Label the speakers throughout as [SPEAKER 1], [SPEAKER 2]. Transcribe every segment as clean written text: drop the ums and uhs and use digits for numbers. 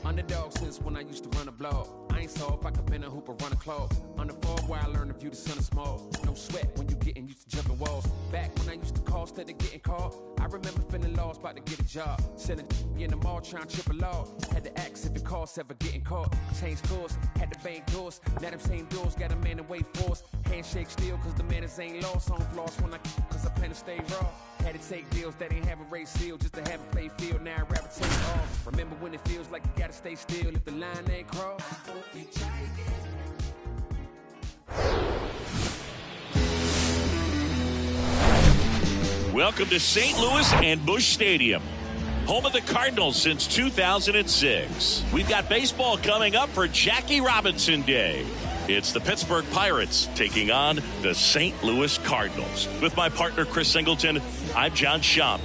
[SPEAKER 1] Underdog since when I used to run a blog. I ain't soft, I could bend a hoop or run a club. On the fall where I learned to view the sun is small. No sweat when you getting used to jumping walls. Back when I used to call instead of getting caught, I remember feeling lost, about to get a job. Selling in the mall, trying to trip a law. Had to ask if it costs ever getting caught. Change course, had to bank doors. Now them same doors got a man in wait force. Handshake still, cause the manners ain't lost. On floss when cause I plan to stay raw. Had to take deals that ain't have a race seal just to have a play field. Now I rather take off. Remember when it feels like you gotta stay still if the line ain't crossed.
[SPEAKER 2] Welcome to St. Louis and Busch Stadium, home of the Cardinals since 2006. We've got baseball coming up for Jackie Robinson Day. It's the Pittsburgh Pirates taking on the St. Louis Cardinals. With my partner, Chris Singleton, I'm John Schaub.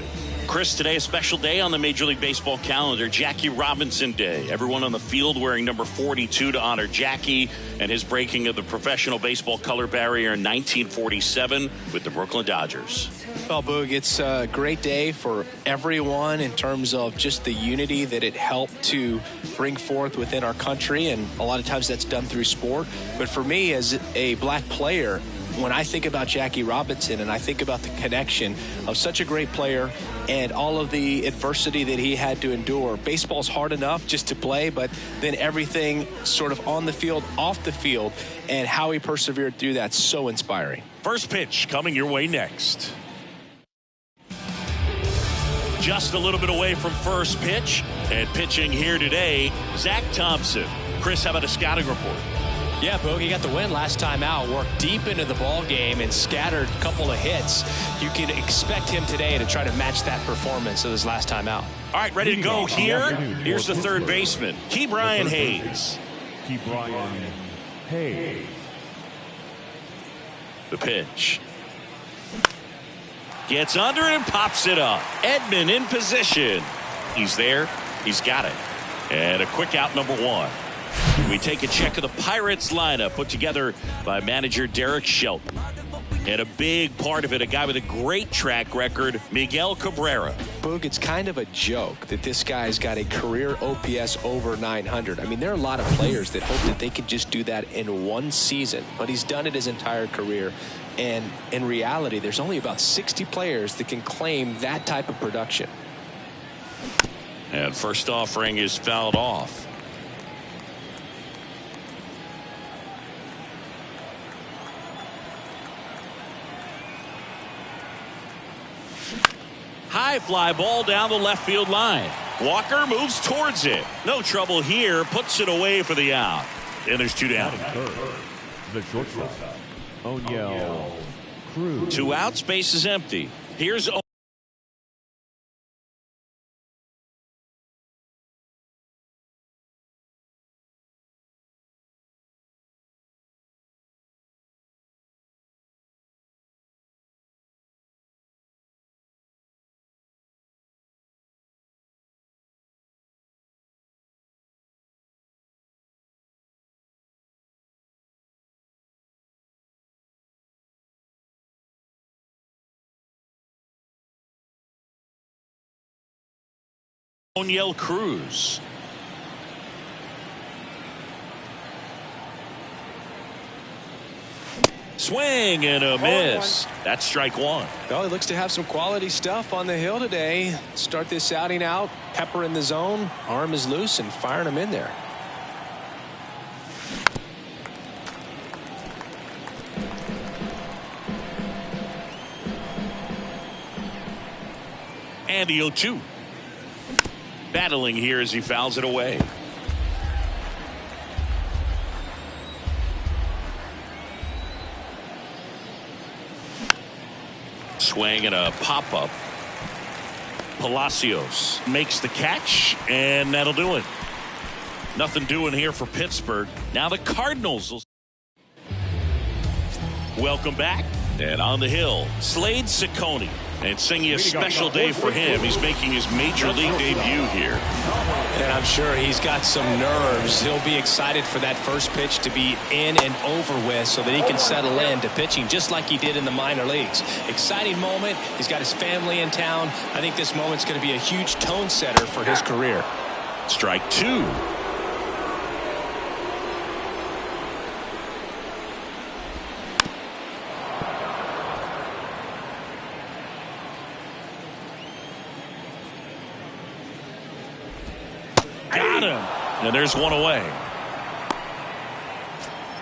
[SPEAKER 2] Chris, today a special day on the Major League Baseball calendar, Jackie Robinson Day. Everyone on the field wearing number 42 to honor Jackie and his breaking of the professional baseball color barrier in 1947 with the Brooklyn Dodgers.
[SPEAKER 3] Well, Boog, it's a great day for everyone in terms of just the unity that it helped to bring forth within our country, and a lot of times that's done through sport. But for me, as a black player, when I think about Jackie Robinson and I think about the connection of such a great player and all of the adversity that he had to endure, baseball's hard enough just to play, but then everything sort of on the field, off the field, and how he persevered through that, so inspiring.
[SPEAKER 2] First pitch coming your way next. Just a little bit away from first pitch, and pitching here today, Zach Thompson. Chris, how about a scouting report?
[SPEAKER 4] Yeah, Boog, he got the win last time out, worked deep into the ball game and scattered a couple of hits. You can expect him today to try to match that performance of his last time out.
[SPEAKER 2] All right, ready to go here. Here's the third baseman, Ke'Bryan Hayes.
[SPEAKER 5] Ke'Bryan Hayes.
[SPEAKER 2] The pitch. Gets under it and pops it up. Edman in position. He's there. He's got it. And a quick out, number one. We take a check of the Pirates lineup put together by manager Derek Shelton. And a big part of it, a guy with a great track record, Miguel Cabrera.
[SPEAKER 3] Boog, it's kind of a joke that this guy's got a career OPS over 900. I mean, there are a lot of players that hope that they could just do that in one season, but he's done it his entire career. And in reality, there's only about 60 players that can claim that type of production.
[SPEAKER 2] And first offering is fouled off. High fly ball down the left field line. Walker moves towards it. No trouble here. Puts it away for the out. And there's two down.
[SPEAKER 5] The shortstop, O'Neill Cruz.
[SPEAKER 2] 2 outs. Base is empty. Here's O'Neill Cruz. Swing and a miss. That's strike one.
[SPEAKER 3] Well, he looks to have some quality stuff on the hill today. Start this outing out, pepper in the zone, arm is loose, and firing him in there.
[SPEAKER 2] And the 0-2. Battling here as he fouls it away. Swing and a pop-up. Palacios makes the catch, and that'll do it. Nothing doing here for Pittsburgh. Now the Cardinals will. Welcome back. And on the hill, Slade Ciccone. And singing a special day for him. He's making his major league debut here.
[SPEAKER 4] And I'm sure he's got some nerves. He'll be excited for that first pitch to be in and over with so that he can settle in to pitching just like he did in the minor leagues. Exciting moment. He's got his family in town. I think this moment's going to be a huge tone setter for his career.
[SPEAKER 2] Strike two. Got him. And there's one away.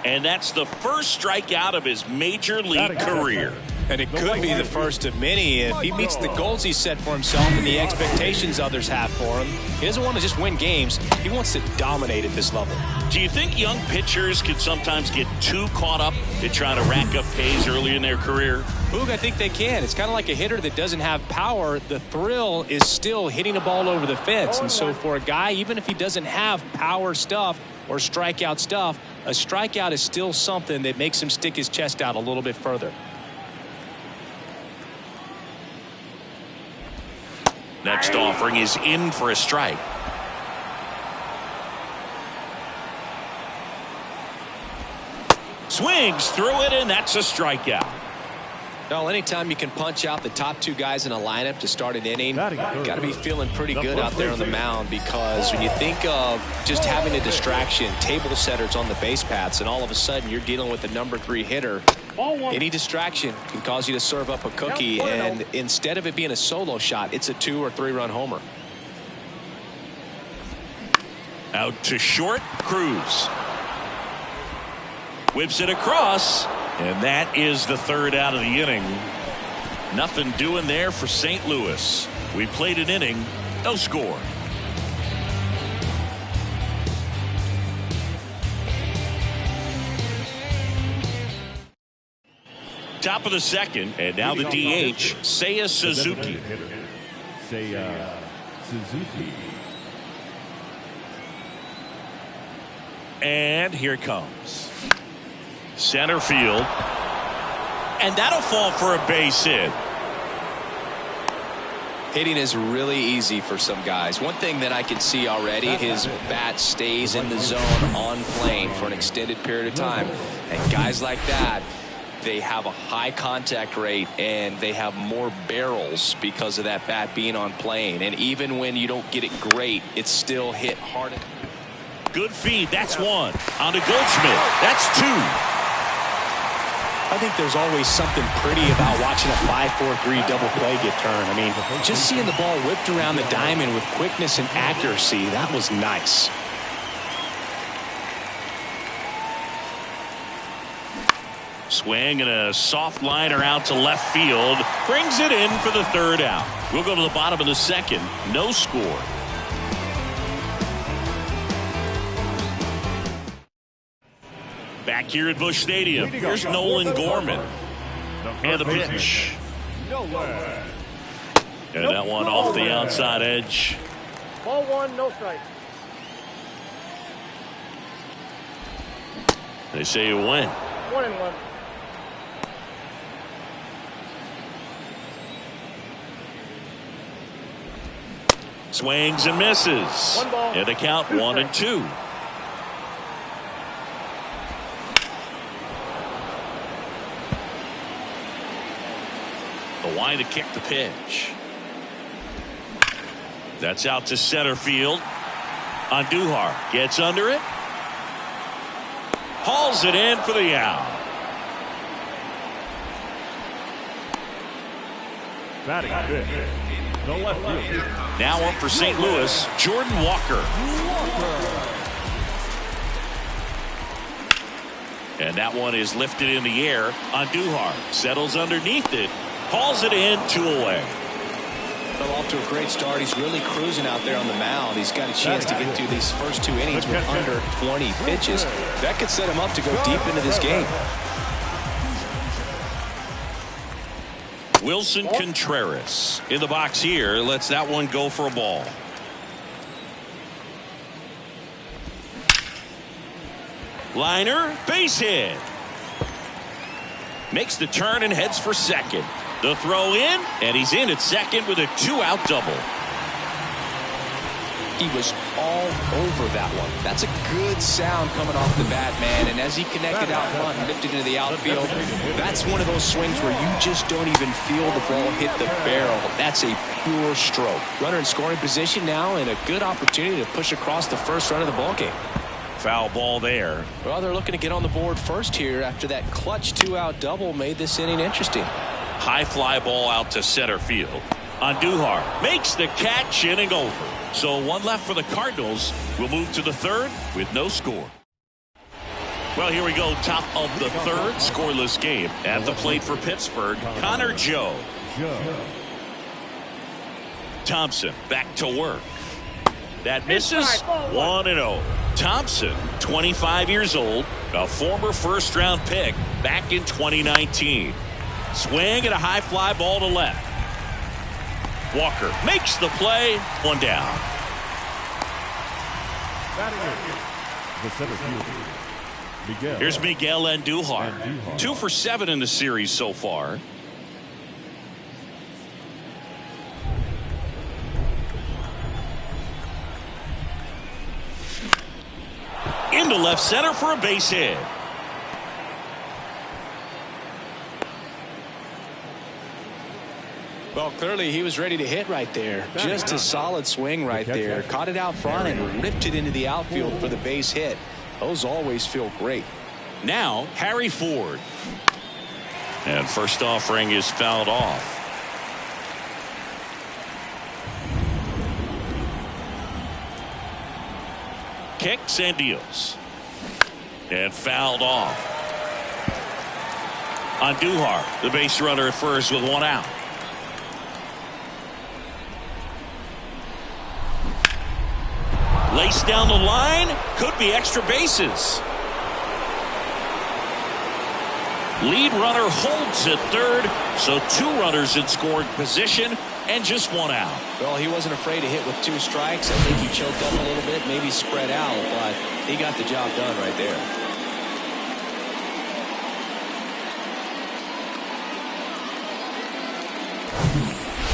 [SPEAKER 2] And that's the first strikeout of his major league career.
[SPEAKER 4] And it could be the first of many if he meets the goals he set for himself and the expectations others have for him. He doesn't want to just win games. He wants to dominate at this level.
[SPEAKER 2] Do you think young pitchers could sometimes get too caught up in trying to rack up Ks early in their career?
[SPEAKER 4] Boog, I think they can. It's kind of like a hitter that doesn't have power. The thrill is still hitting a ball over the fence. And so for a guy, even if he doesn't have power stuff or strikeout stuff, a strikeout is still something that makes him stick his chest out a little bit further.
[SPEAKER 2] Next offering is in for a strike. Swings through it, and that's a strikeout.
[SPEAKER 4] Well, anytime you can punch out the top two guys in a lineup to start an inning, got to be feeling pretty good out there on the mound, because when you think of just having a distraction, table setters on the base paths, and all of a sudden you're dealing with the number 3 hitter, any distraction can cause you to serve up a cookie, and instead of it being a solo shot, it's a 2 or 3 run homer.
[SPEAKER 2] Out to short, Cruz. Whips it across, and that is the third out of the inning. Nothing doing there for St. Louis. We played an inning, no score. Top of the second, and now the DH, Seiya Suzuki.
[SPEAKER 5] Seiya Suzuki.
[SPEAKER 2] And here it comes. Center field. And that'll fall for a base hit.
[SPEAKER 4] Hitting is really easy for some guys. One thing that I can see already, his bat stays in the zone on plane for an extended period of time. And guys like that, they have a high contact rate and they have more barrels because of that bat being on plane. And even when you don't get it great, it's still hit hard.
[SPEAKER 2] Good feed. That's one. On to Goldschmidt. That's 2.
[SPEAKER 4] I think there's always something pretty about watching a 5-4-3 double play get turned. I mean, just seeing the ball whipped around the diamond with quickness and accuracy, that was nice.
[SPEAKER 2] Swing and a soft liner out to left field. Brings it in for the third out. We'll go to the bottom of the second. No score. Back here at Busch Stadium, here's Nolan Gorman. And the pitch. And that one off the outside edge.
[SPEAKER 6] Ball 1, no strike.
[SPEAKER 2] They say you win.
[SPEAKER 6] 1-1.
[SPEAKER 2] Swings and misses.
[SPEAKER 6] 1 ball.
[SPEAKER 2] And the count 1-2. The line to kick the pitch. That's out to center field. Andujar gets under it. Hauls it in for the out.
[SPEAKER 5] Batting fifth. The left field.
[SPEAKER 2] Now up for St. Louis, Jordan Walker. And that one is lifted in the air. Andujar settles underneath it. Hauls it in, 2 away.
[SPEAKER 4] Well, off to a great start. He's really cruising out there on the mound. He's got a chance to get through these first 2 innings with under 20 pitches. That could set him up to go deep into this game.
[SPEAKER 2] Wilson Contreras in the box here. Lets that one go for a ball. Liner, base hit. Makes the turn and heads for second. The throw in, and he's in at second with a 2-out double.
[SPEAKER 4] He was all over that one. That's a good sound coming off the bat, man. And as he connected out front and lifted into the outfield, that's one of those swings where you just don't even feel the ball hit the barrel. That's a pure stroke. Runner in scoring position now, and a good opportunity to push across the first run of the ballgame.
[SPEAKER 2] Foul ball there.
[SPEAKER 4] Well, they're looking to get on the board first here after that clutch 2-out double made this inning interesting.
[SPEAKER 2] High fly ball out to center field. Andujar makes the catch, inning over. So one left for the Cardinals. We'll move to the third with no score. Well, here we go. Top of the third, scoreless game. At the plate for Pittsburgh, Connor Joe. Thompson back to work. That misses. 1-0. Thompson, 25 years old, a former first-round pick back in 2019. Swing and a high fly ball to left. Walker makes the play. One down.
[SPEAKER 5] The center fielder, Miguel.
[SPEAKER 2] Here's Miguel Andujar. 2 for 7 in the series so far. Into left center for a base hit.
[SPEAKER 4] Well, clearly he was ready to hit right there. Just a solid swing right there. Caught it out front and ripped it into the outfield for the base hit. Those always feel great.
[SPEAKER 2] Now Harry Ford. And first offering is fouled off. Kicks and deals. And fouled off. Andujar, the base runner at first with 1 out. Laced down the line. Could be extra bases. Lead runner holds at third. So 2 runners in scoring position and just 1 out.
[SPEAKER 4] Well, he wasn't afraid to hit with 2 strikes. I think he choked up a little bit, maybe spread out, but he got the job done right there.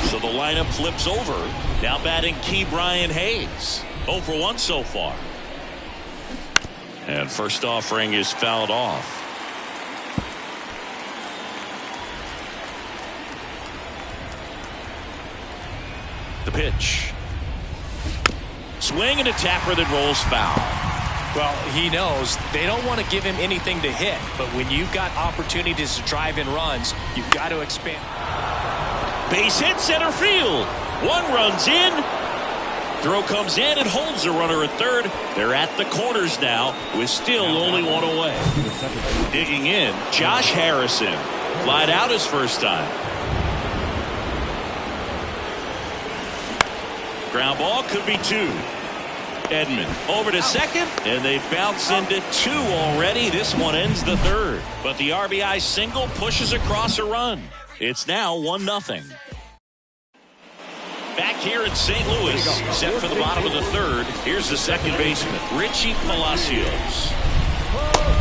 [SPEAKER 2] So the lineup flips over. Now batting Key Brian Hayes. 0 for 1 so far. And first offering is fouled off. The pitch. Swing and a tapper that rolls foul.
[SPEAKER 4] Well, he knows they don't want to give him anything to hit, but when you've got opportunities to drive in runs, you've got to expand.
[SPEAKER 2] Base hit center field. 1 runs in. Throw comes in and holds the runner at third. They're at the corners now with still only 1 away. Digging in, Josh Harrison. Flied out his first time. Ground ball could be 2. Edman over to second, and they bounce into 2 already. This one ends the third. But the RBI single pushes across a run. It's now 1-0. Back here in St. Louis, set for the bottom of the third. Here's the second baseman, Richie Palacios.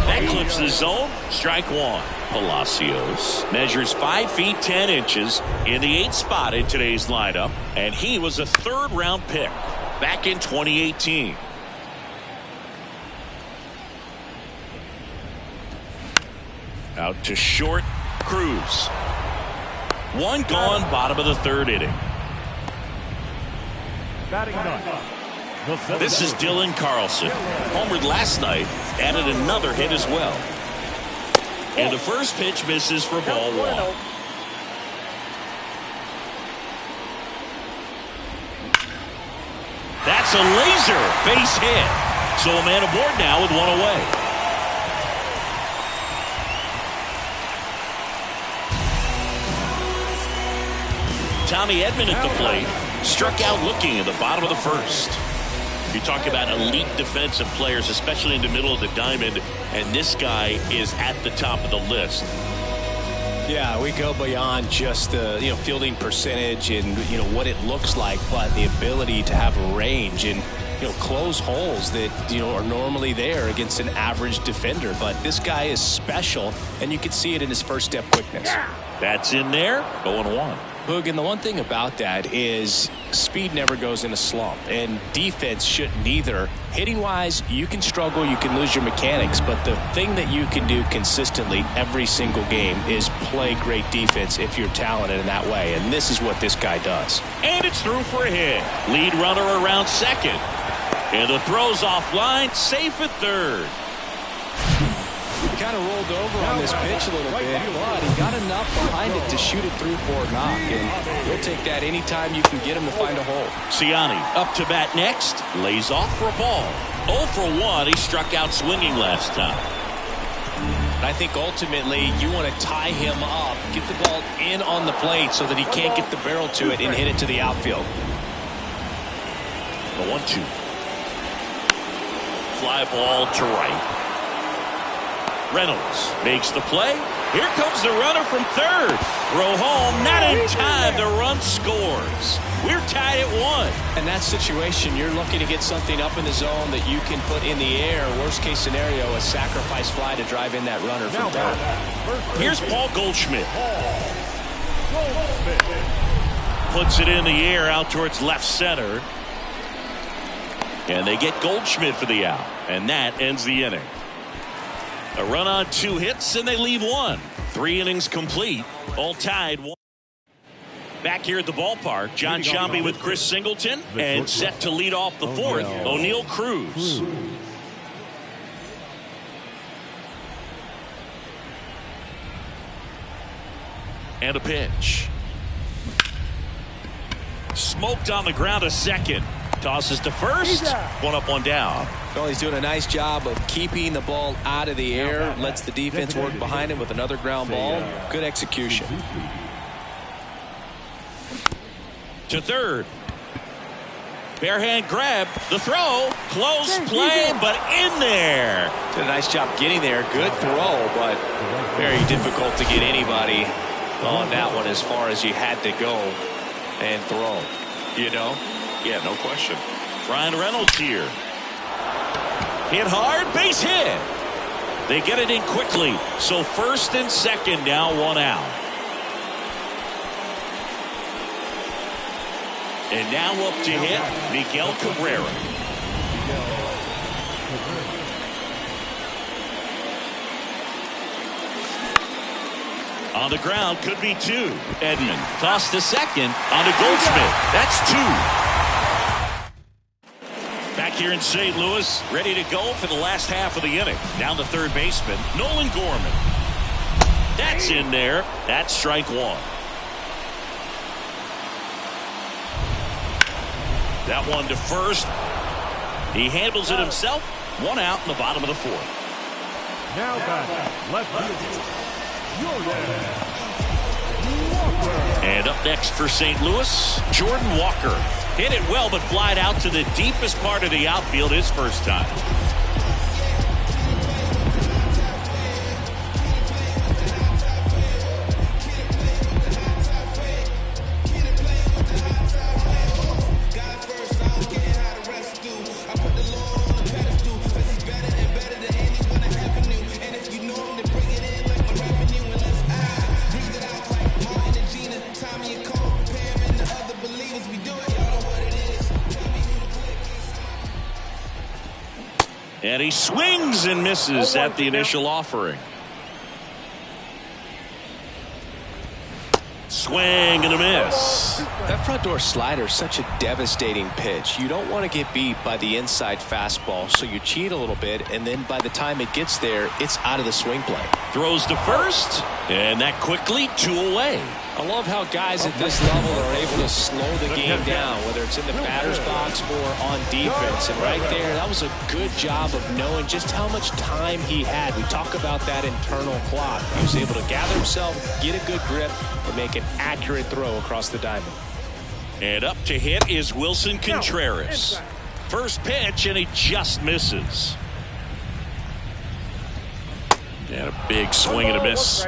[SPEAKER 2] That clips the zone. Strike 1. Palacios measures 5 feet 10 inches in the 8th spot in today's lineup, and he was a 3rd-round pick back in 2018. Out to short, Cruz. 1 gone, bottom of the 3rd inning. This is Dylan Carlson. Homered last night, added another hit as well. And the first pitch misses for ball 1. That's a laser base hit. So a man aboard now with 1 away. Tommy Edman at the plate. Struck out looking at the bottom of the 1st. You talk about elite defensive players, especially in the middle of the diamond, and this guy is at the top of the list.
[SPEAKER 4] Yeah, we go beyond just the fielding percentage and what it looks like, but the ability to have range and close holes that are normally there against an average defender. But this guy is special, and you can see it in his first step quickness.
[SPEAKER 2] That's in there. 0-1.
[SPEAKER 4] Boog, and the one thing about that is speed never goes in a slump, and defense shouldn't either. Hitting-wise, you can struggle, you can lose your mechanics, but the thing that you can do consistently every single game is play great defense if you're talented in that way, and this is what this guy does.
[SPEAKER 2] And it's through for a hit. Lead runner around second. And the throw's offline, safe at third.
[SPEAKER 4] Kind of rolled over on this pitch a little bit, but he got enough behind it to shoot it through for a knock, and he'll take that anytime you can get him to find a hole.
[SPEAKER 2] Ciani up to bat next, lays off for a ball. 0 for 1, he struck out swinging last time.
[SPEAKER 4] I think ultimately you want to tie him up, get the ball in on the plate so that he can't get the barrel to it and hit it to the outfield.
[SPEAKER 2] The 1-2. Fly ball to right. Reynolds makes the play. Here comes the runner from third. Throw home, not in time. The run scores. We're tied at 1.
[SPEAKER 4] In that situation, you're looking to get something up in the zone that you can put in the air. Worst case scenario, a sacrifice fly to drive in that runner from third.
[SPEAKER 2] Here's Paul Goldschmidt. Puts it in the air out towards left center. And they get Goldschmidt for the out. And that ends the inning. A run on 2 hits, and they leave 1. 3 innings complete, all tied 1. Back here at the ballpark, John Sciambi with Chris Singleton, and set to lead off the 4th, O'Neal Cruz. And a pitch. Smoked on the ground, a second. Tosses to first. 1 up, 1 down.
[SPEAKER 4] Well, he's doing a nice job of keeping the ball out of the air. Lets the defense work behind him with another ground ball. Good execution.
[SPEAKER 2] To third. Bare hand grab. The throw. Close play, but in there.
[SPEAKER 4] Did a nice job getting there. Good throw, but very difficult to get anybody on that one as far as you had to go and throw. You know?
[SPEAKER 2] Yeah, no question. Ryan Reynolds here. Hit hard, base hit. They get it in quickly. So first and second now, 1 out. And now up to hit, Miguel Cabrera. On the ground, could be 2. Edman tossed to second on to Goldschmidt. That's 2. Back here in St. Louis, ready to go for the last half of the inning. Down to third baseman, Nolan Gorman. That's in there. That's strike 1. That one to first. He handles it himself. 1 out in the bottom of the 4th.
[SPEAKER 5] Now back, left field.
[SPEAKER 2] And up next for St. Louis, Jordan Walker. Hit it well, but flied out to the deepest part of the outfield his first time. And he swings and misses at the initial offering. Swing and a miss.
[SPEAKER 4] That front door slider is such a devastating pitch. You don't want to get beat by the inside fastball, so you cheat a little bit, and then by the time it gets there, it's out of the swing play.
[SPEAKER 2] Throws to first, and that quickly 2 away.
[SPEAKER 4] I love how guys at this level are able to slow the game down, whether it's in the batter's box or on defense. And right there, that was a good job of knowing just how much time he had. We talk about that internal clock. He was able to gather himself, get a good grip, and make an accurate throw across the diamond.
[SPEAKER 2] And up to hit is Wilson Contreras. First pitch, and he just misses. And a big swing and a miss.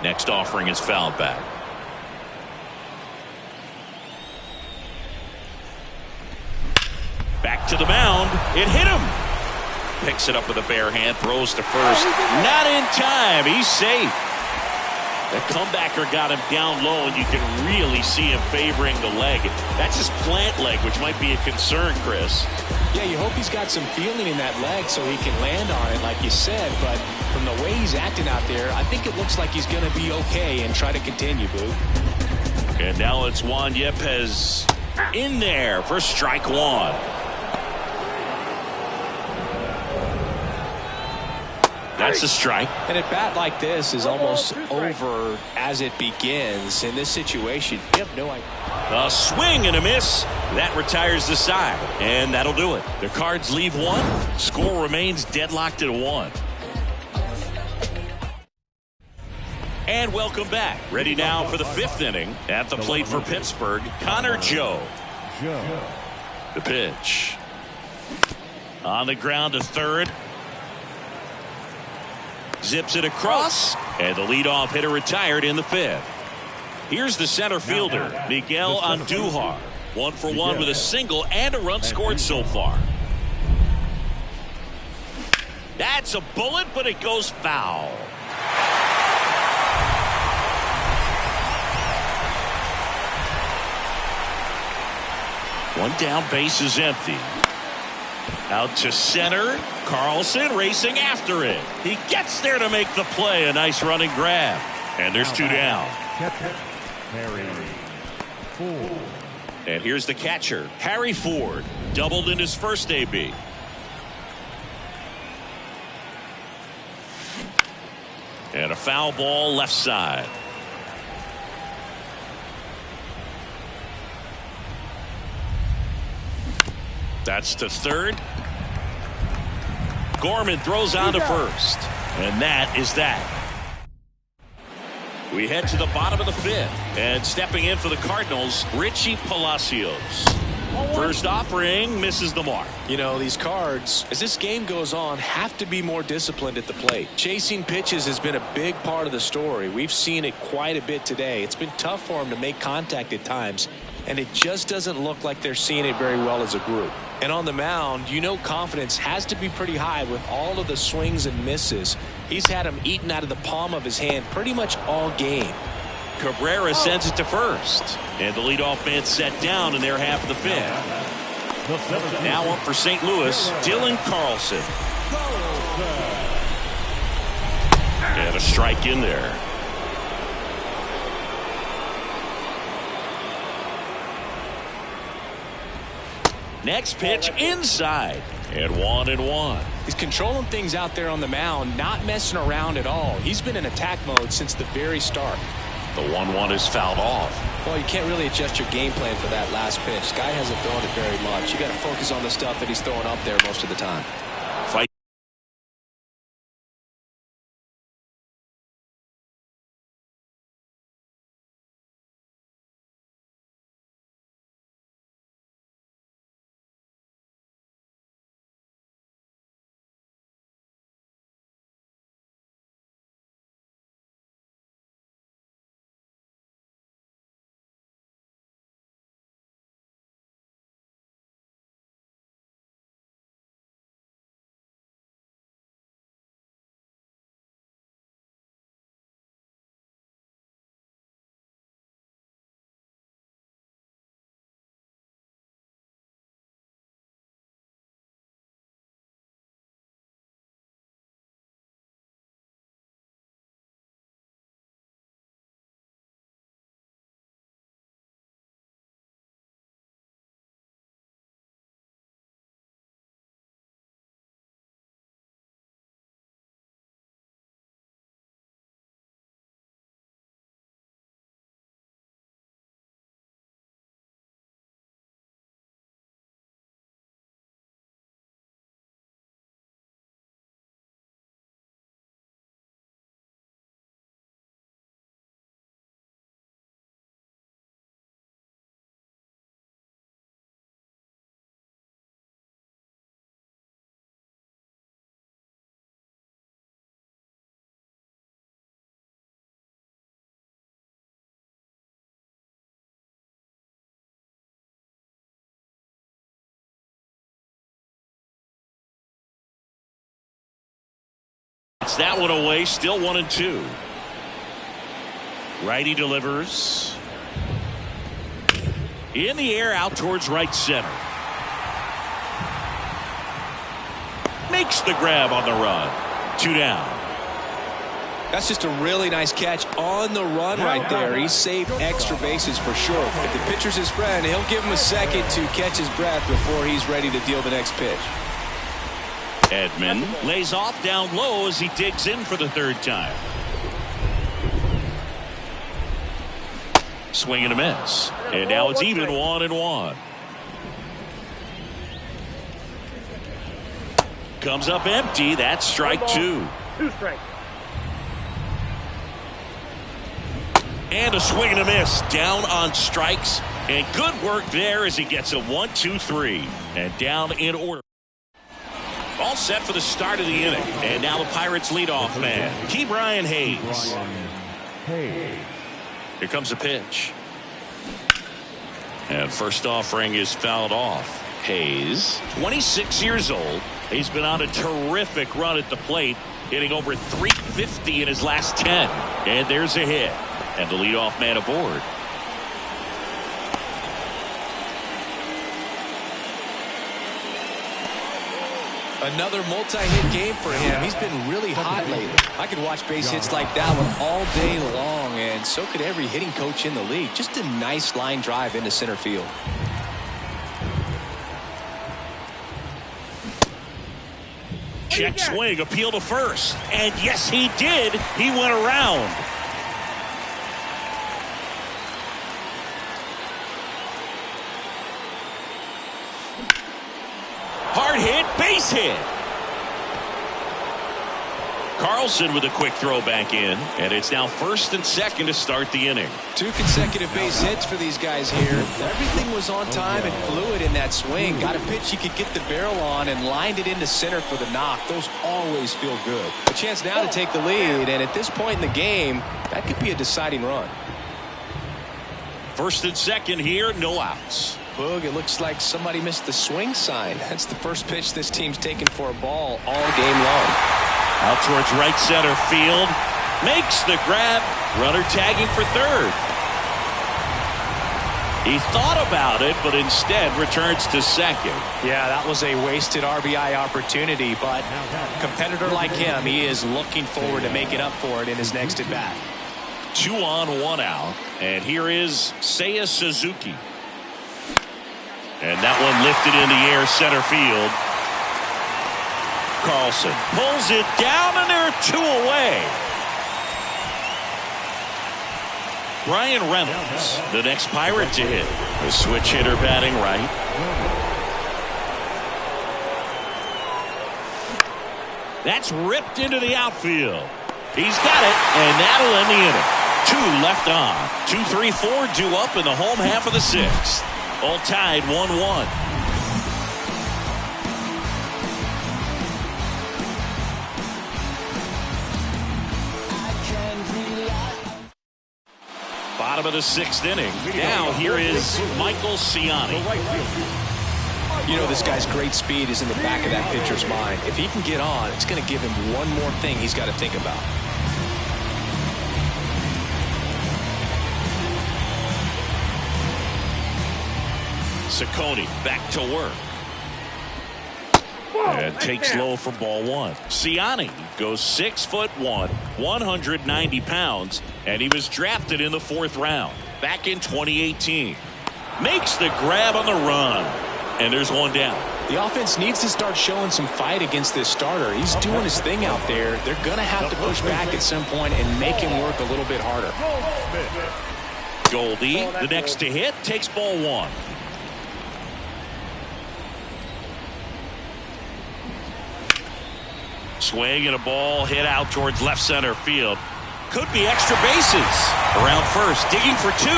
[SPEAKER 2] Next offering is fouled back. Back to the mound. It hit him. picks it up with a bare hand, throws to first. Not in time. He's safe. The comebacker got him down low, and you can really see him favoring the leg. That's his plant leg, which might be a concern, Chris.
[SPEAKER 4] Yeah, you hope he's got some feeling in that leg so he can land on it, like you said. But from the way he's acting out there, I think it looks like he's going to be okay and try to continue, Boo.
[SPEAKER 2] And now it's Juan Yepes in there for strike one. That's a strike.
[SPEAKER 4] And a bat like this is almost over as it begins. In this situation, you have no idea.
[SPEAKER 2] A swing and a miss. That retires the side. And that'll do it. The Cards leave one. Score remains deadlocked at 1. And welcome back. Ready now for the 5th inning. At the plate for Pittsburgh, Connor Joe. The pitch. On the ground to third. Zips it across. And the leadoff hitter retired in the 5th. Here's the center fielder, Miguel Andujar. 1 for 1 with a single and a run scored so far. That's a bullet, but it goes foul. One down, base is empty. Out to center. Carlson racing after it. He gets there to make the play. A nice running grab. And there's 2 down.
[SPEAKER 5] Harry Ford.
[SPEAKER 2] And here's the catcher, Harry Ford. Doubled in his first AB. And a foul ball left side. That's to third. Gorman throws on to first. And that is that. We head to the bottom of the 5th. And stepping in for the Cardinals, Richie Palacios. First offering misses the mark.
[SPEAKER 4] You know, these Cards, as this game goes on, have to be more disciplined at the plate. Chasing pitches has been a big part of the story. We've seen it quite a bit today. It's been tough for them to make contact at times, and it just doesn't look like they're seeing it very well as a group. And on the mound, you know, confidence has to be pretty high with all of the swings and misses. He's had them eaten out of the palm of his hand pretty much all game.
[SPEAKER 2] Cabrera sends it to first. And the leadoff man set down in their half of the 5th. Now up for St. Louis, Dylan Carlson. And a strike in there. Next pitch inside. And 1-1.
[SPEAKER 4] He's controlling things out there on the mound, not messing around at all. He's been in attack mode since the very start.
[SPEAKER 2] The 1-1 is fouled off.
[SPEAKER 4] Well, you can't really adjust your game plan for that last pitch. Guy hasn't thrown it very much. You got to focus on the stuff that he's throwing up there most of the time.
[SPEAKER 2] Bats that one away. Still 1-2. Righty delivers. In the air out towards right center. Makes the grab on the run. 2 down.
[SPEAKER 4] That's just a really nice catch on the run right there. He saved extra bases for sure. If the pitcher's his friend, he'll give him a second to catch his breath before he's ready to deal the next pitch.
[SPEAKER 2] Edman lays off down low as he digs in for the 3rd time. Swing and a miss. And now it's even 1-1. Comes up empty. That's strike 2.
[SPEAKER 6] 2 strikes.
[SPEAKER 2] And a swing and a miss. Down on strikes. And good work there as he gets a 1-2-3. And down in order. All set for the start of the inning. And now the Pirates leadoff man, Brian Hayes. Here comes the pitch. And first offering is fouled off. Hayes, 26 years old. He's been on a terrific run at the plate, hitting over .350 in his last 10. And there's a hit. And the leadoff man aboard.
[SPEAKER 4] Another multi-hit game for him. He's been really hot lately. I could watch base hits like that one all day long, and so could every hitting coach in the league. Just a nice line drive into center field.
[SPEAKER 2] Check swing, appeal to first. And yes, he did. He went around. Hard hit, base hit. Carlson with a quick throw back in, and it's now 1st and 2nd to start the inning.
[SPEAKER 4] 2 consecutive base hits for these guys here. Everything was on time and fluid in that swing. Got a pitch he could get the barrel on and lined it into center for the knock. Those always feel good. A chance now to take the lead, and at this point in the game, that could be a deciding run.
[SPEAKER 2] 1st and 2nd here, no outs.
[SPEAKER 4] Boog, it looks like somebody missed the swing sign. That's the first pitch this team's taken for a ball all game long.
[SPEAKER 2] Out towards right center field. Makes the grab. Runner tagging for 3rd. He thought about it, but instead returns to 2nd.
[SPEAKER 7] Yeah, that was a wasted RBI opportunity, but a competitor like him, he is looking forward to making up for it in his next at-bat.
[SPEAKER 2] 2 on, 1 out. And here is Seiya Suzuki. And that one lifted in the air center field. Carlson pulls it down, and there are 2 away. Brian Reynolds, the next Pirate to hit. The switch hitter batting right. That's ripped into the outfield. He's got it, and that'll end the inning. 2 left on. 2, 3, 4 due up in the home half of the 6th. All tied 1-1. Bottom of the 6th inning. Now here is Michael Ciani.
[SPEAKER 4] You know, this guy's great speed is in the back of that pitcher's mind. If he can get on, it's going to give him one more thing he's got to think about.
[SPEAKER 2] Ciccone back to work. And takes low for ball 1. Ciani goes 6'1", 190 pounds, and he was drafted in the 4th round back in 2018. Makes the grab on the run, and there's 1 down.
[SPEAKER 4] The offense needs to start showing some fight against this starter. He's doing his thing out there. They're going to have to push back at some point and make him work a little bit harder.
[SPEAKER 2] Goldie, the next to hit, takes ball 1. Swing and a ball hit out towards left center field. Could be extra bases. Around first, digging for 2.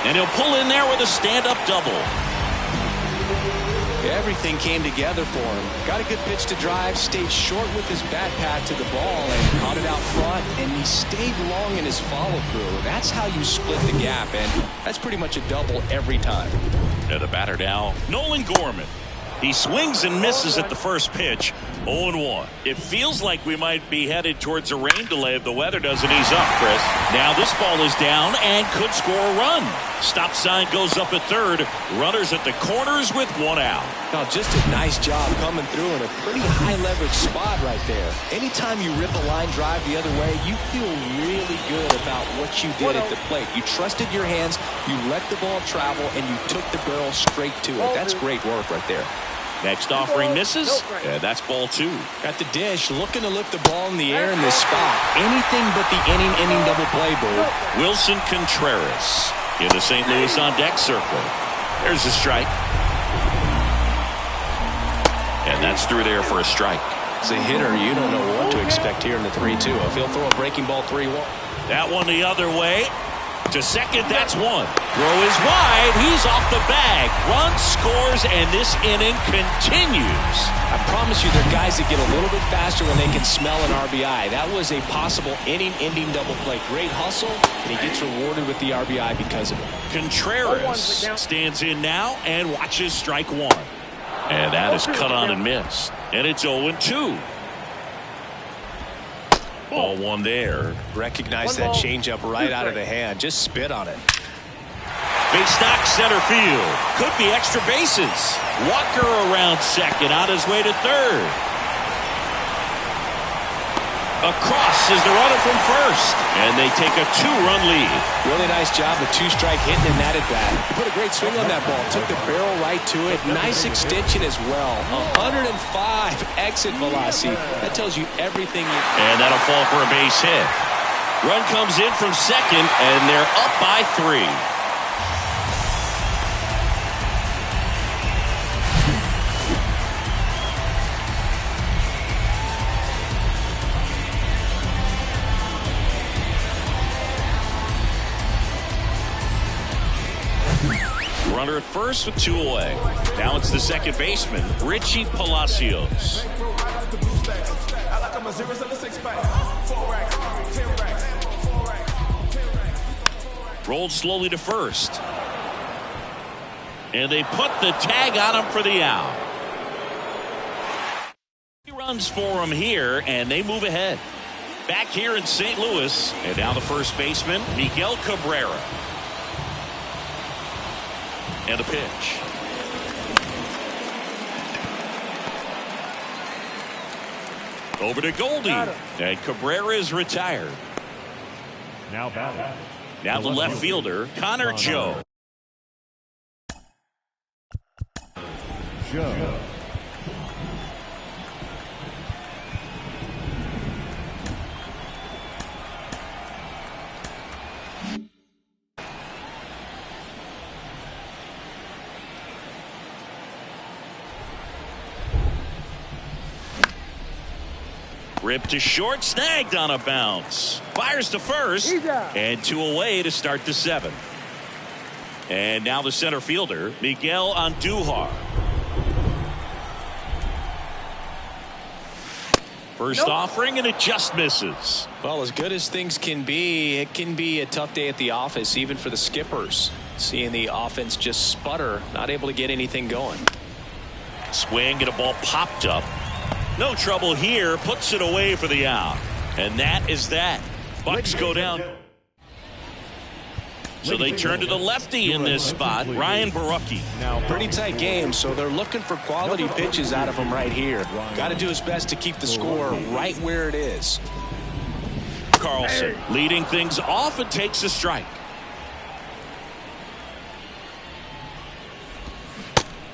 [SPEAKER 2] And he'll pull in there with a stand-up double.
[SPEAKER 4] Everything came together for him. Got a good pitch to drive, stayed short with his bat pad to the ball, and caught it out front, and he stayed long in his follow-through. That's how you split the gap, and that's pretty much a double every time.
[SPEAKER 2] And the batter now, Nolan Gorman. He swings and misses at the first pitch, 0-1. It feels like we might be headed towards a rain delay if the weather doesn't ease up, Chris. Now this ball is down and could score a run. Stop sign goes up at third. Runners at the corners with 1 out.
[SPEAKER 4] Now, just a nice job coming through in a pretty high leverage spot right there. Anytime you rip a line drive the other way, you feel really good about what you did at the plate. You trusted your hands, you let the ball travel, and you took the barrel straight to it. That's great work right there.
[SPEAKER 2] Next offering misses. Yeah, that's ball 2.
[SPEAKER 4] Got the dish, looking to lift the ball in the air in this spot. Anything but the inning double play, Boo.
[SPEAKER 2] Wilson Contreras in the St. Louis on deck circle. There's a strike. And that's through there for a strike.
[SPEAKER 4] As a hitter, you don't know what to expect here in the 3-2. If he'll throw a breaking ball 3-1.
[SPEAKER 2] That one the other way. To second, that's 1. Throw is wide. He's off the bag. Run scores, and this inning continues.
[SPEAKER 4] I promise you, there are guys that get a little bit faster when they can smell an RBI. That was a possible inning-ending double play. Great hustle, and he gets rewarded with the RBI because of it.
[SPEAKER 2] Contreras stands in now and watches strike 1. And that is cut on and missed. And it's 0-2. Ball 1 there.
[SPEAKER 4] Recognize that changeup right out of the hand. Just spit on it.
[SPEAKER 2] Base knock center field. Could be extra bases. Walker around second on his way to third. Across is the runner from first. And they take a 2-run lead.
[SPEAKER 4] Really nice job with 2-strike hitting in that at bat. He put a great swing on that ball. Took the barrel right to it. Nice extension as well. 105 exit velocity. That tells you everything.
[SPEAKER 2] And that'll fall for a base hit. Run comes in from second, and they're up by 3. Runner at first with 2 away. Now it's the second baseman, Richie Palacios. Rolled slowly to first. And they put the tag on him for the out. He runs for him here, and they move ahead. Back here in St. Louis, and now the first baseman, Miguel Cabrera. And a pitch. Over to Goldie. And Cabrera is retired.
[SPEAKER 5] Now batting.
[SPEAKER 2] Now the left fielder, Connor Joe.
[SPEAKER 5] Joe.
[SPEAKER 2] Ripped to short, snagged on a bounce. Fires to first, and 2 away to start the 7th. And now the center fielder, Miguel Andujar. First offering, and it just misses.
[SPEAKER 4] Well, as good as things can be, it can be a tough day at the office, even for the skippers. Seeing the offense just sputter, not able to get anything going.
[SPEAKER 2] Swing, and a ball popped up. No trouble here, puts it away for the out. And that is that. Bucks go down. So they turn to the lefty in this spot, Ryan Borucki.
[SPEAKER 4] Now, pretty tight game, so they're looking for quality pitches out of him right here. Got to do his best to keep the score right where it is.
[SPEAKER 2] Carlson leading things off and takes a strike.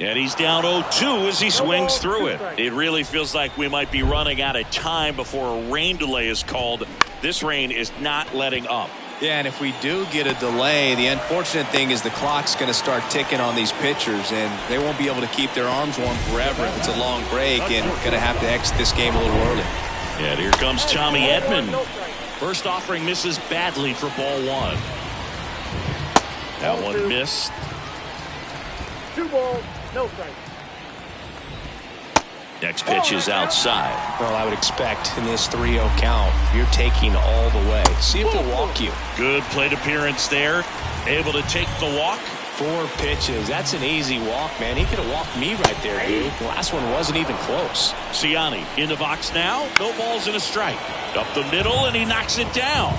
[SPEAKER 2] And he's down 0-2 as he swings through it. It really feels like we might be running out of time before a rain delay is called. This rain is not letting up.
[SPEAKER 3] Yeah, and if we do get a delay, the unfortunate thing is the clock's going to start ticking on these pitchers, and they won't be able to keep their arms warm forever if it's a long break, and going to have to exit this game a little early.
[SPEAKER 2] And here comes Tommy Edman. First offering misses badly for ball 1. That one missed.
[SPEAKER 6] 2 balls, no strike.
[SPEAKER 2] Next pitch is outside.
[SPEAKER 4] Well, I would expect in this 3-0 count, you're taking all the way. See if they'll walk you.
[SPEAKER 2] Good plate appearance there. Able to take the walk.
[SPEAKER 7] 4 pitches. That's an easy walk, man. He could have walked me right there, dude. The last one wasn't even close.
[SPEAKER 2] Ciani in the box now. No balls and a strike. Up the middle, and he knocks it down.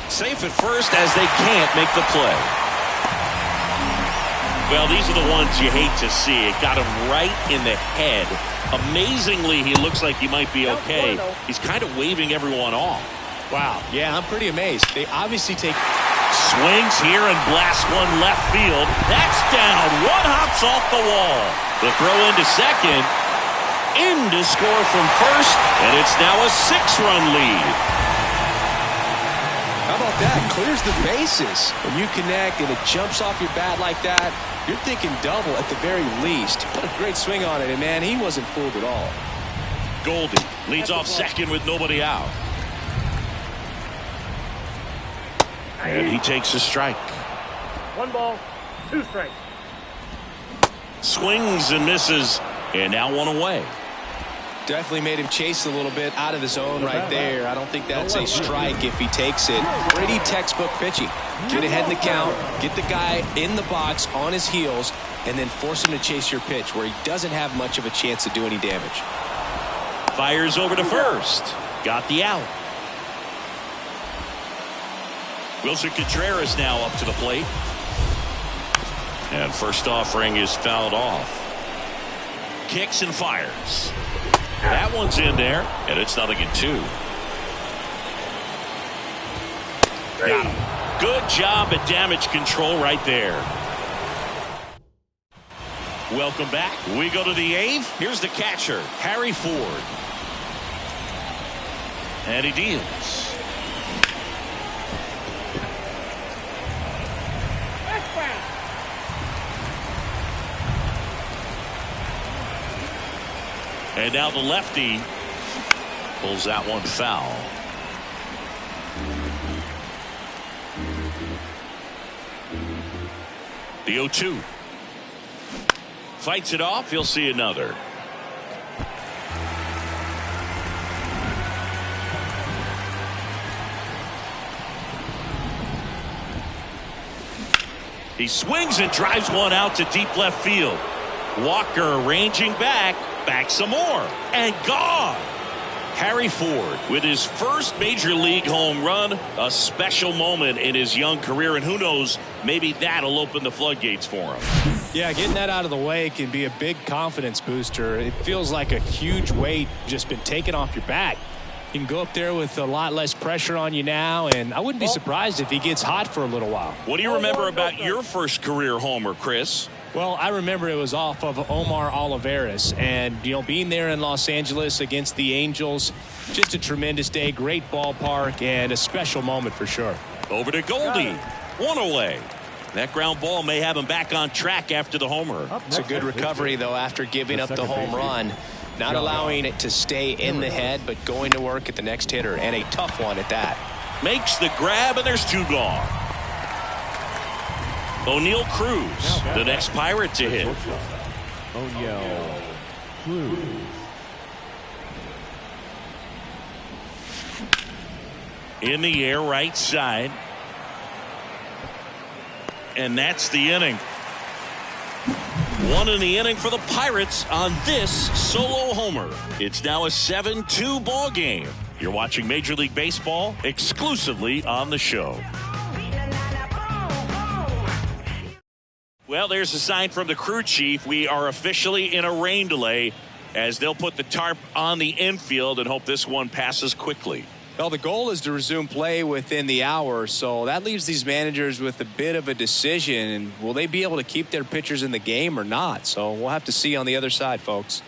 [SPEAKER 2] Safe at first as they can't make the play. Well, these are the ones you hate to see. It got him right in the head. Amazingly, he looks like he might be okay. He's kind of waving everyone off.
[SPEAKER 7] Wow. Yeah, I'm pretty amazed. They obviously take...
[SPEAKER 2] Swings here and blasts one left field. That's down. One hops off the wall. The throw into second. In to score from first. And it's now a 6-run lead.
[SPEAKER 4] How about that? Clears the bases.
[SPEAKER 7] When you connect and it jumps off your bat like that, you're thinking double at the very least. Put a great swing on it, and man, he wasn't fooled at all.
[SPEAKER 2] Goldie leads off second with nobody out. And he takes a strike.
[SPEAKER 6] 1 ball, 2 strikes.
[SPEAKER 2] Swings and misses, and now 1 away.
[SPEAKER 4] Definitely made him chase a little bit out of the zone right there. I don't think that's a strike if he takes it. Pretty textbook pitching. Get ahead in the count, get the guy in the box on his heels, and then force him to chase your pitch where he doesn't have much of a chance to do any damage.
[SPEAKER 2] Fires over to first. Got the out. Wilson Contreras now up to the plate. And first offering is fouled off. Kicks and fires. That one's in there, and it's 0-2. Got him. Good job at damage control right there. Welcome back. We go to the 8th. Here's the catcher, Harry Ford. And he deals. And now the lefty pulls that one foul. The 0-2. Fights it off. He'll see another. He swings and drives one out to deep left field. Walker ranging back some more, and gone. Harry Ford with his first major league home run, a special moment in his young career, and who knows, maybe that'll open the floodgates for him.
[SPEAKER 7] Yeah, getting that out of the way can be a big confidence booster. It feels like a huge weight just been taken off your back. You can go up there with a lot less pressure on you now, and I wouldn't be surprised if he gets hot for a little while.
[SPEAKER 2] What do you remember about your first career homer, Chris?
[SPEAKER 7] Well, I remember it was off of Omar Olivares, and being there in Los Angeles against the Angels, just a tremendous day, great ballpark, and a special moment for sure.
[SPEAKER 2] Over to Goldie, 1 away. That ground ball may have him back on track after the homer.
[SPEAKER 4] It's a good recovery though after giving up the home run, not allowing it to stay in the head, but going to work at the next hitter, and a tough one at that.
[SPEAKER 2] Makes the grab, and there's 2 gone. O'Neal Cruz, the next Pirate to hit.
[SPEAKER 5] O'Neal Cruz.
[SPEAKER 2] In the air, right side. And that's the inning. 1 in the inning for the Pirates on this solo homer. It's now a 7-2 ball game. You're watching Major League Baseball exclusively on the show. Well, there's a sign from the crew chief. We are officially in a rain delay as they'll put the tarp on the infield and hope this one passes quickly.
[SPEAKER 4] Well, the goal is to resume play within the hour, so that leaves these managers with a bit of a decision. And will they be able to keep their pitchers in the game or not? So we'll have to see on the other side, folks.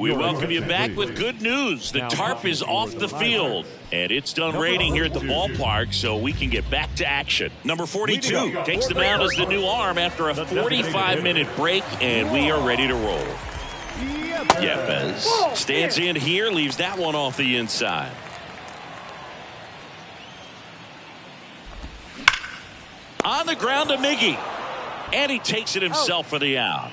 [SPEAKER 2] We welcome you back with good news. The tarp is off the field, and it's done raining here at the ballpark, so we can get back to action. Number 42 takes the mound as the new arm after a 45-minute break, and we are ready to roll. Yepes stands in here, leaves that one off the inside. On the ground to Miggy, and he takes it himself for the out.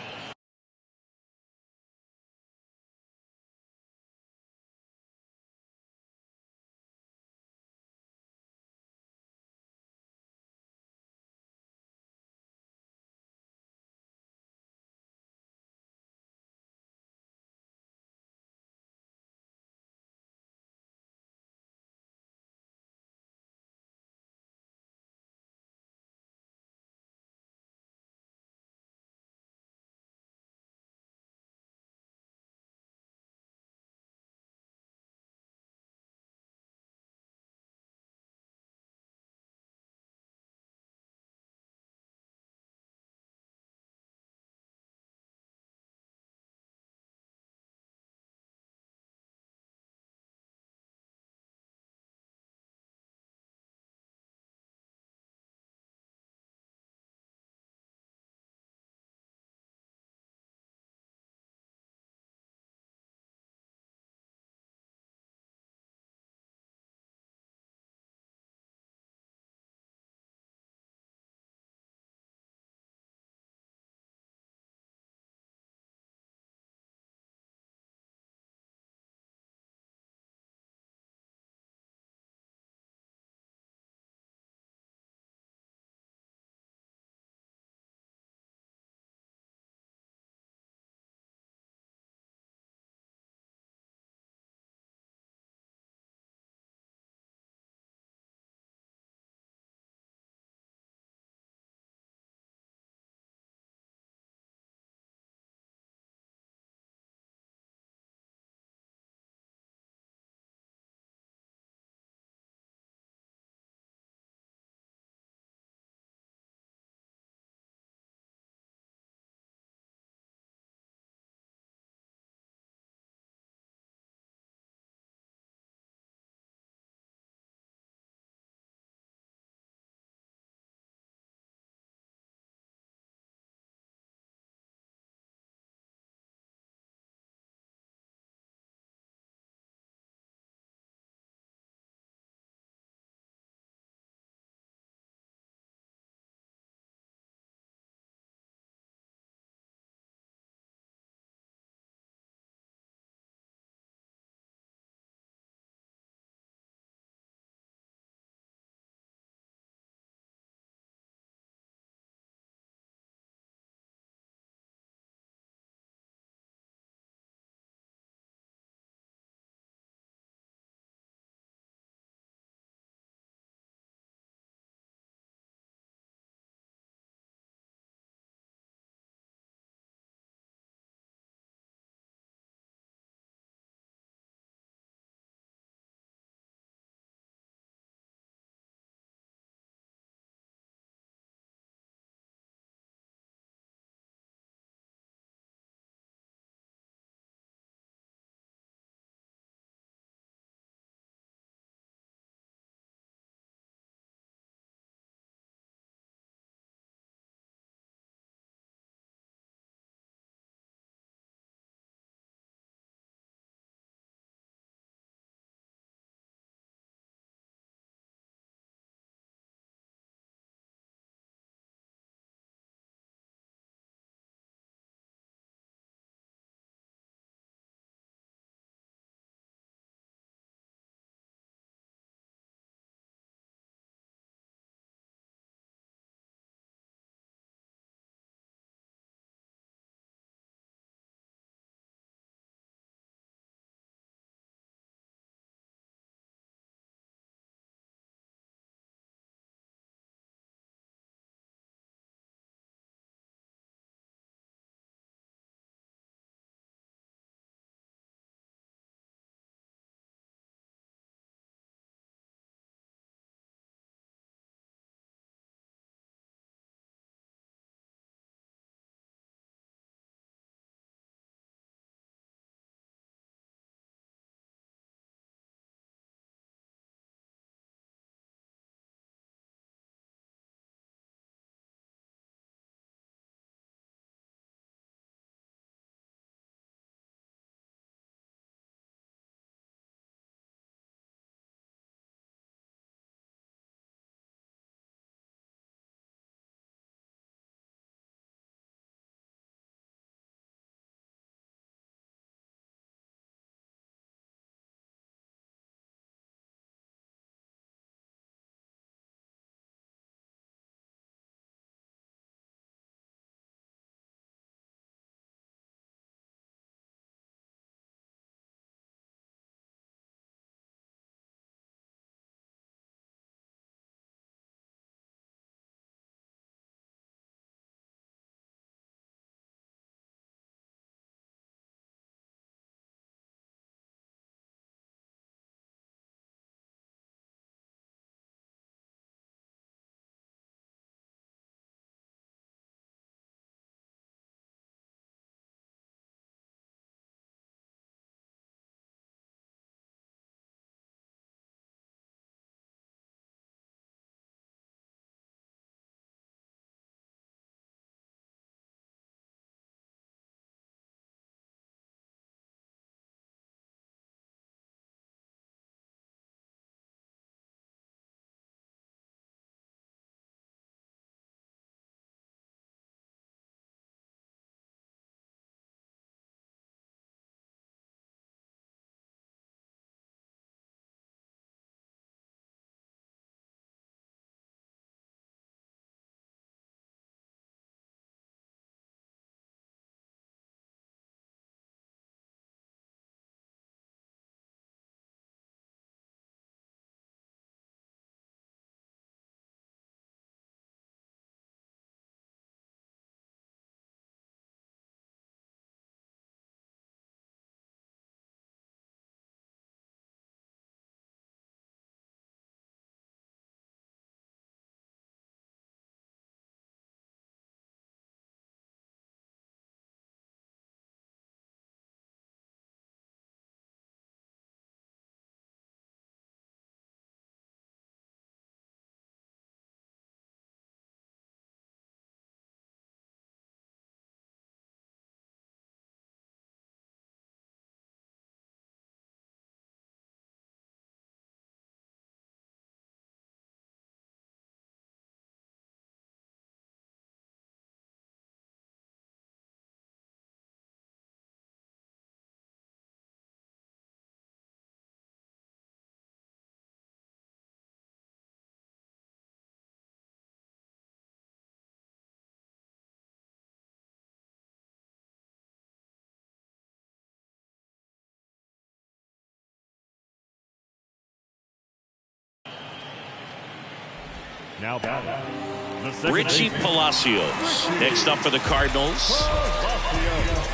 [SPEAKER 5] Now batting, the second
[SPEAKER 2] Richie
[SPEAKER 5] baseman,
[SPEAKER 2] Palacios next up for the Cardinals.
[SPEAKER 5] Palacios.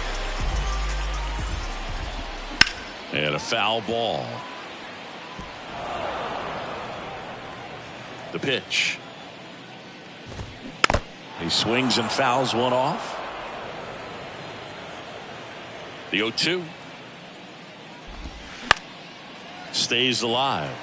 [SPEAKER 2] And a foul ball. The pitch. He swings and fouls one off. The 0-2. Stays alive.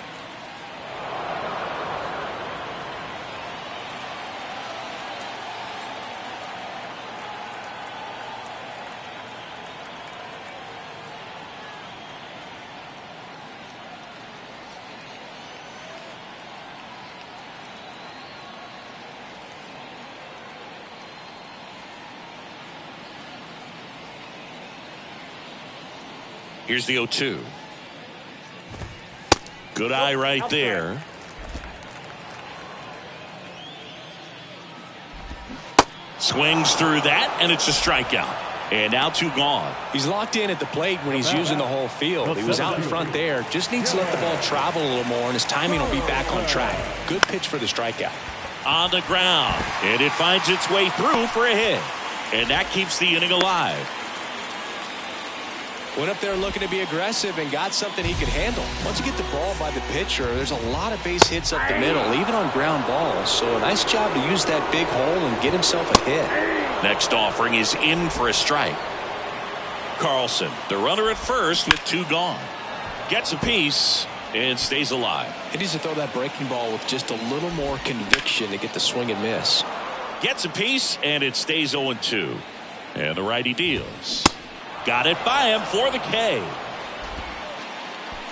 [SPEAKER 2] Here's the 0-2. Good eye right there. Swings through that, and it's a strikeout. And now 2 gone.
[SPEAKER 7] He's locked in at the plate when he's using the whole field. He was out in front there. Just needs to let the ball travel a little more, and his timing will be back on track. Good pitch for the strikeout.
[SPEAKER 2] On the ground, and it finds its way through for a hit. And that keeps the inning alive.
[SPEAKER 7] Went up there looking to be aggressive and got something he could handle. Once you get the ball by the pitcher, there's a lot of base hits up the middle, even on ground balls. So a nice job to use that big hole and get himself a hit.
[SPEAKER 2] Next offering is in for a strike. Carlson, the runner at first with 2 gone. Gets a piece and stays alive.
[SPEAKER 7] He needs to throw that breaking ball with just a little more conviction to get the swing and miss.
[SPEAKER 2] Gets a piece and it stays 0-2. And the righty deals. Got it by him for the K.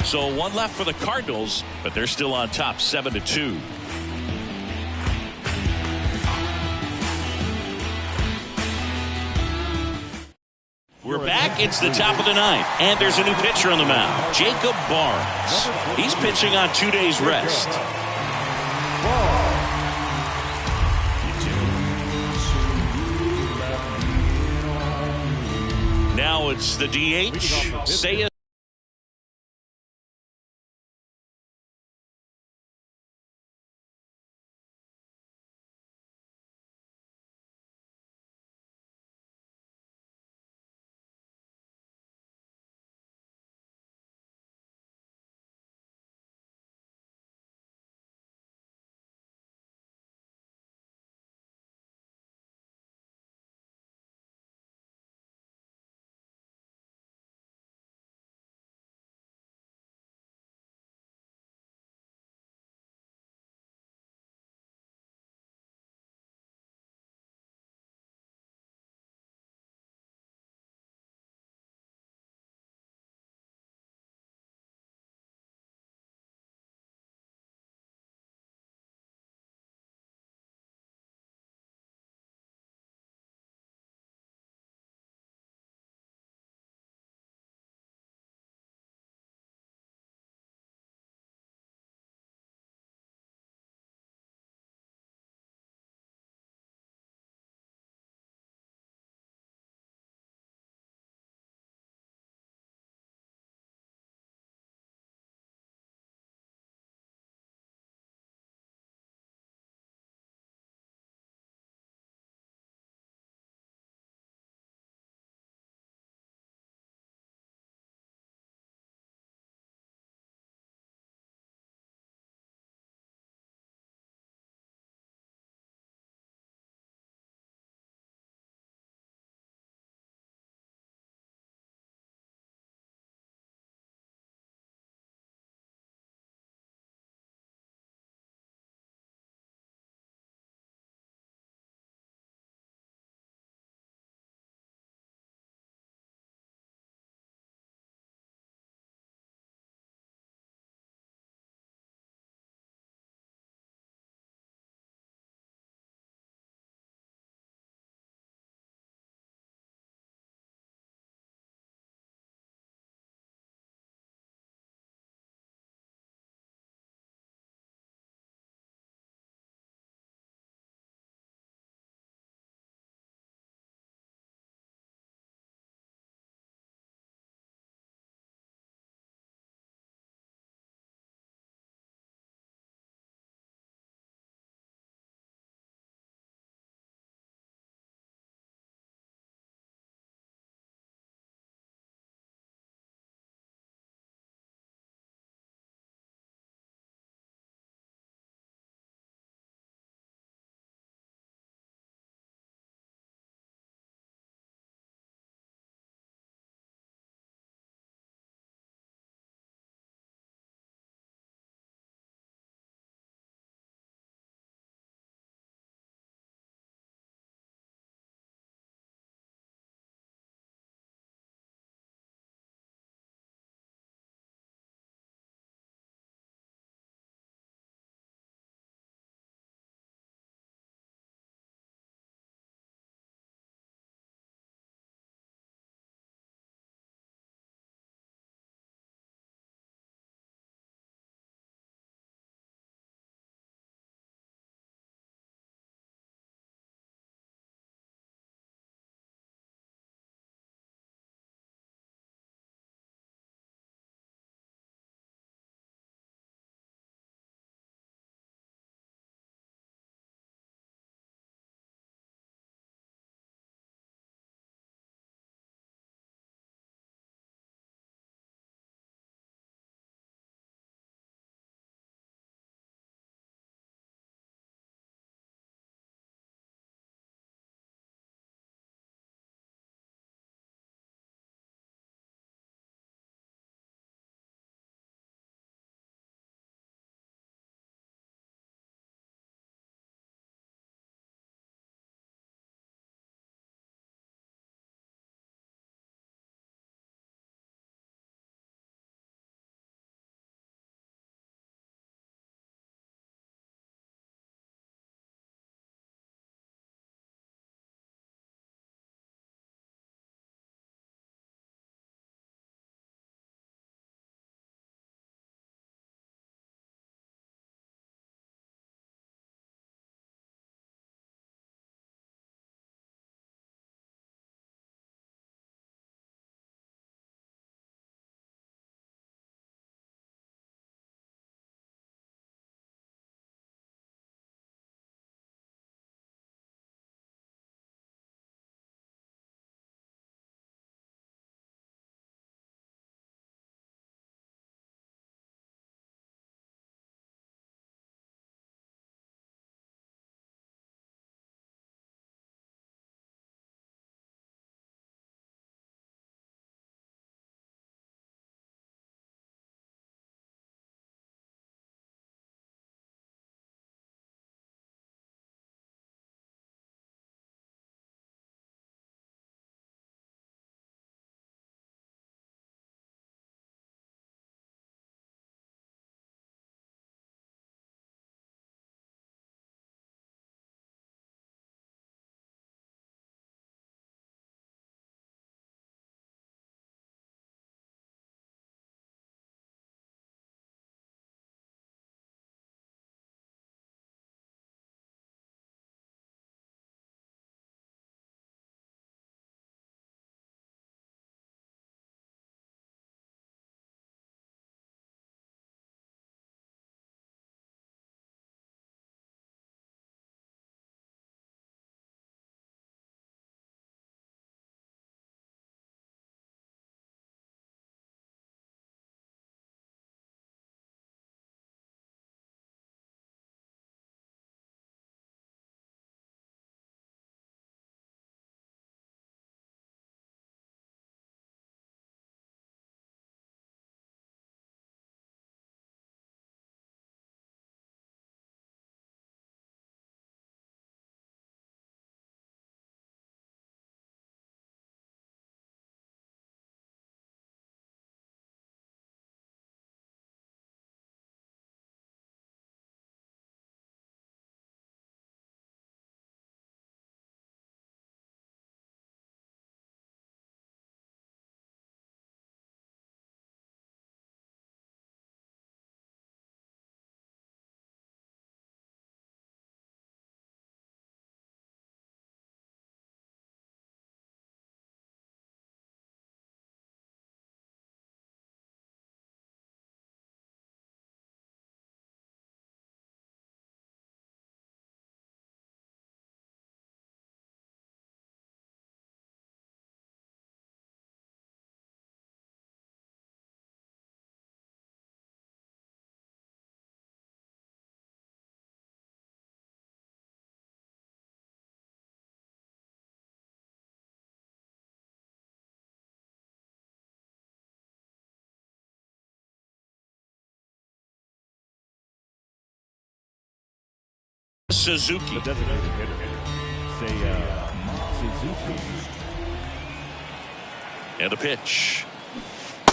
[SPEAKER 2] So 1 left for the Cardinals, but they're still on top 7-2. We're back. It's the top of the 9th, and there's a new pitcher on the mound, Jacob Barnes. He's pitching on 2 days rest. Now it's the DH. Say Suzuki.
[SPEAKER 5] The designated hitter. Say, Suzuki.
[SPEAKER 2] And a pitch.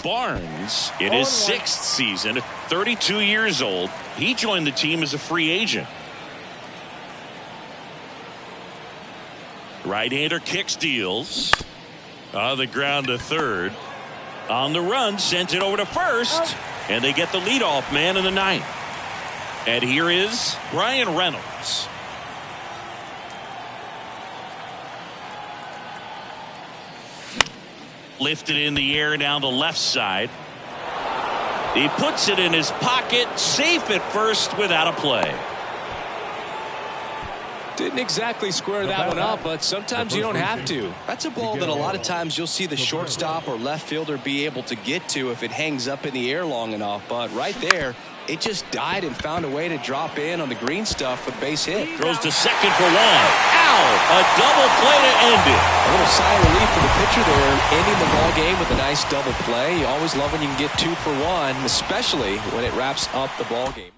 [SPEAKER 2] Barnes in his 6th season, 32 years old. He joined the team as a free agent. Right-hander kicks, deals. On the ground to third. On the run, sends it over to first. And they get the leadoff man in the 9th. And here is Brian Reynolds. Lifted in the air down the left side. He puts it in his pocket, safe at first without a play.
[SPEAKER 4] Didn't exactly square that one up, but sometimes you don't have to. That's a ball that a lot of times you'll see the shortstop or left fielder be able to get to if it hangs up in the air long enough. But right there, it just died and found a way to drop in on the green stuff for the base hit.
[SPEAKER 2] Throws to second for one. Ow! A double play to end it.
[SPEAKER 4] A little sigh of relief for the pitcher there, ending the ball game with a nice double play. You always love when you can get 2 for 1, especially when it wraps up the ball game.